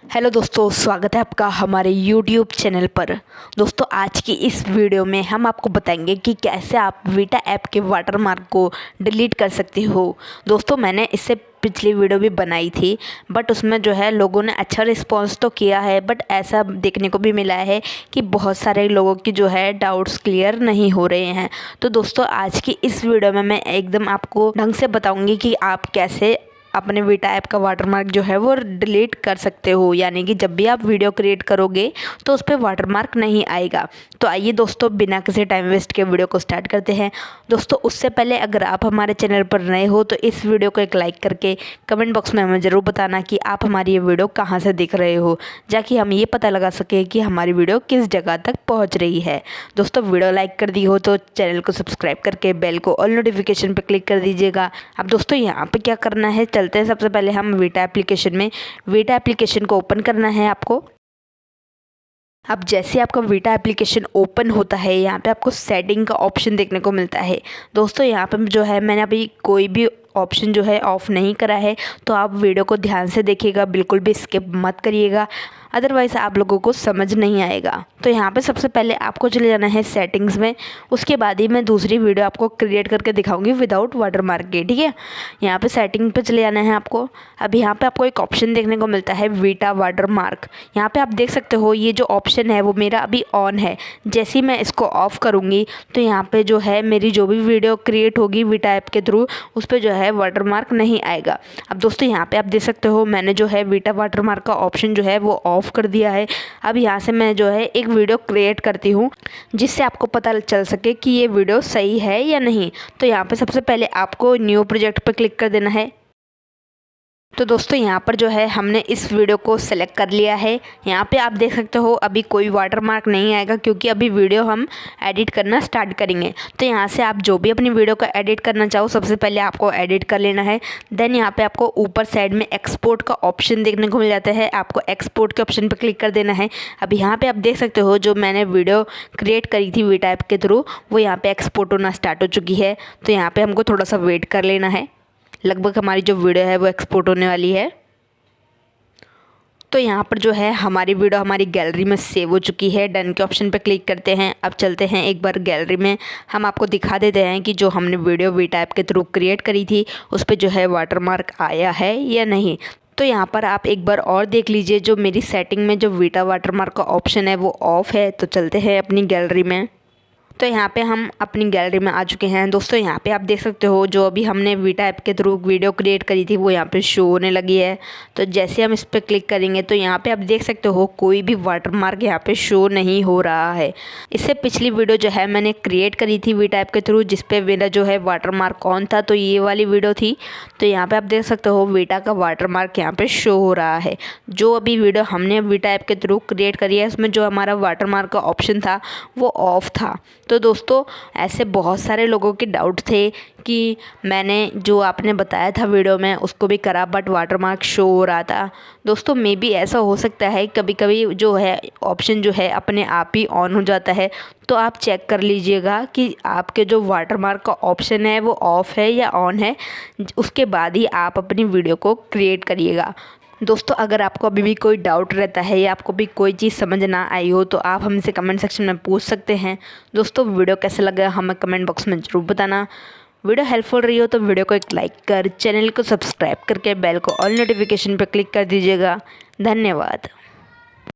Hello दोस्तों, स्वागत है आपका हमारे YouTube चैनल पर। दोस्तों, आज की इस वीडियो में हम आपको बताएंगे कि कैसे आप वीटा ऐप के वाटरमार्क को डिलीट कर सकते हो। दोस्तों, मैंने इससे पिछली वीडियो भी बनाई थी, बट उसमें जो है लोगों ने अच्छा रिस्पांस तो किया है, बट ऐसा देखने को भी मिला है कि बहुत सारे लोगों की जो है डाउट्स क्लियर नहीं हो रहे हैं। तो दोस्तों, आज की इस वीडियो में मैं एकदम आपको ढंग से बताऊँगी कि आप कैसे अपने वीटा ऐप का वाटरमार्क जो है वो डिलीट कर सकते हो, यानी कि जब भी आप वीडियो क्रिएट करोगे तो उस पर वाटरमार्क नहीं आएगा। तो आइए दोस्तों, बिना किसी टाइम वेस्ट के वीडियो को स्टार्ट करते हैं। दोस्तों, उससे पहले अगर आप हमारे चैनल पर नए हो तो इस वीडियो को एक लाइक करके कमेंट बॉक्स में हमें ज़रूर बताना कि आप हमारी ये वीडियो कहाँ से देख रहे हो, जाकि हम ये पता लगा सके कि हमारी वीडियो किस जगह तक पहुँच रही है। दोस्तों, वीडियो लाइक कर दी हो तो चैनल को सब्सक्राइब करके बेल को ऑल नोटिफिकेशन पर क्लिक कर दीजिएगा। अब दोस्तों, यहाँ पर क्या करना है, चलते हैं सबसे पहले हम वीटा एप्लीकेशन को ओपन करना है आपको। अब जैसे आपका वीटा एप्लीकेशन ओपन होता है, यहाँ पे आपको सेटिंग का ऑप्शन देखने को मिलता है। दोस्तों, यहाँ पे जो है मैंने अभी कोई भी ऑप्शन जो है ऑफ़ नहीं करा है, तो आप वीडियो को ध्यान से देखिएगा, बिल्कुल भी स्किप मत करिएगा, अदरवाइज़ आप लोगों को समझ नहीं आएगा। तो यहाँ पे सबसे पहले आपको चले जाना है सेटिंग्स में, उसके बाद ही मैं दूसरी वीडियो आपको क्रिएट करके दिखाऊंगी विदाउट वाटरमार्क के, ठीक है। यहाँ पे सेटिंग पे चले जाना है आपको। अब यहाँ पे आपको एक ऑप्शन देखने को मिलता है वीटा वाटरमार्क। यहाँ पे आप देख सकते हो ये जो ऑप्शन है वो मेरा अभी ऑन है। जैसे ही मैं इसको ऑफ़ करूँगी तो यहाँ पर जो है मेरी जो भी वीडियो क्रिएट होगी वीटा ऐप के थ्रू, उस पर जो है वाटरमार्क नहीं आएगा। अब दोस्तों, यहाँ पे आप देख सकते हो मैंने जो है वीटा वाटरमार्क का ऑप्शन जो है वो ऑफ़ कर दिया है। अब यहाँ से मैं जो है एक वीडियो क्रिएट करती हूँ जिससे आपको पता चल सके कि ये वीडियो सही है या नहीं। तो यहाँ पे सबसे पहले आपको न्यू प्रोजेक्ट पर क्लिक कर देना है। तो दोस्तों, यहाँ पर जो है हमने इस वीडियो को सेलेक्ट कर लिया है। यहाँ पे आप देख सकते हो अभी कोई वाटरमार्क नहीं आएगा, क्योंकि अभी वीडियो हम एडिट करना स्टार्ट करेंगे। तो यहाँ से आप जो भी अपनी वीडियो को एडिट करना चाहो, सबसे पहले आपको एडिट कर लेना है। देन यहाँ पे आपको ऊपर साइड में एक्सपोर्ट का ऑप्शन देखने को मिल जाता है, आपको एक्सपोर्ट के ऑप्शन पर क्लिक कर देना है। अब यहाँ पर आप देख सकते हो जो मैंने वीडियो क्रिएट करी थी वीटा ऐप के थ्रू, वो यहाँ पर एक्सपोर्ट होना स्टार्ट हो चुकी है। तो यहाँ पर हमको थोड़ा सा वेट कर लेना है, लगभग हमारी जो वीडियो है वो एक्सपोर्ट होने वाली है। तो यहाँ पर जो है हमारी वीडियो हमारी गैलरी में सेव हो चुकी है। डन के ऑप्शन पर क्लिक करते हैं। अब चलते हैं एक बार गैलरी में, हम आपको दिखा देते हैं कि जो हमने वीडियो वीटा ऐप के थ्रू क्रिएट करी थी उस पर जो है वाटरमार्क आया है या नहीं। तो यहाँ पर आप एक बार और देख लीजिए, जो मेरी सेटिंग में जो वीटा वाटरमार्क का ऑप्शन है वो ऑफ़ है। तो चलते हैं अपनी गैलरी में। तो यहाँ पे हम अपनी गैलरी में आ चुके हैं। दोस्तों, यहाँ पे आप देख सकते हो जो अभी हमने वीटा ऐप के थ्रू वीडियो क्रिएट करी थी वो यहाँ पे शो होने लगी है। तो जैसे हम इस पर क्लिक करेंगे तो यहाँ पे आप देख सकते हो कोई भी वाटरमार्क यहाँ पे शो नहीं हो रहा है। इससे पिछली वीडियो जो है मैंने क्रिएट करी थी वीटा ऐप के थ्रू, जिसपे मेरा जो है वाटरमार्क ऑन था, तो ये वाली वीडियो थी। तो यहाँ पर आप देख सकते हो वीटा का वाटरमार्क यहाँ पर शो हो रहा है। जो अभी वीडियो हमने वीटा ऐप के थ्रू क्रिएट करी है उसमें जो हमारा वाटरमार्क का ऑप्शन था वो ऑफ था। तो दोस्तों, ऐसे बहुत सारे लोगों के डाउट थे कि मैंने जो आपने बताया था वीडियो में उसको भी करा बट वाटरमार्क शो हो रहा था। दोस्तों, मे बी ऐसा हो सकता है कभी कभी जो है ऑप्शन जो है अपने आप ही ऑन हो जाता है। तो आप चेक कर लीजिएगा कि आपके जो वाटरमार्क का ऑप्शन है वो ऑफ़ है या ऑन है, उसके बाद ही आप अपनी वीडियो को क्रिएट करिएगा। दोस्तों, अगर आपको अभी भी कोई डाउट रहता है या आपको भी कोई चीज़ समझ ना आई हो तो आप हमसे कमेंट सेक्शन में पूछ सकते हैं। दोस्तों, वीडियो कैसा लगा हमें कमेंट बॉक्स में ज़रूर बताना। वीडियो हेल्पफुल रही हो तो वीडियो को एक लाइक कर चैनल को सब्सक्राइब करके बेल को ऑल नोटिफिकेशन पर क्लिक कर दीजिएगा। धन्यवाद।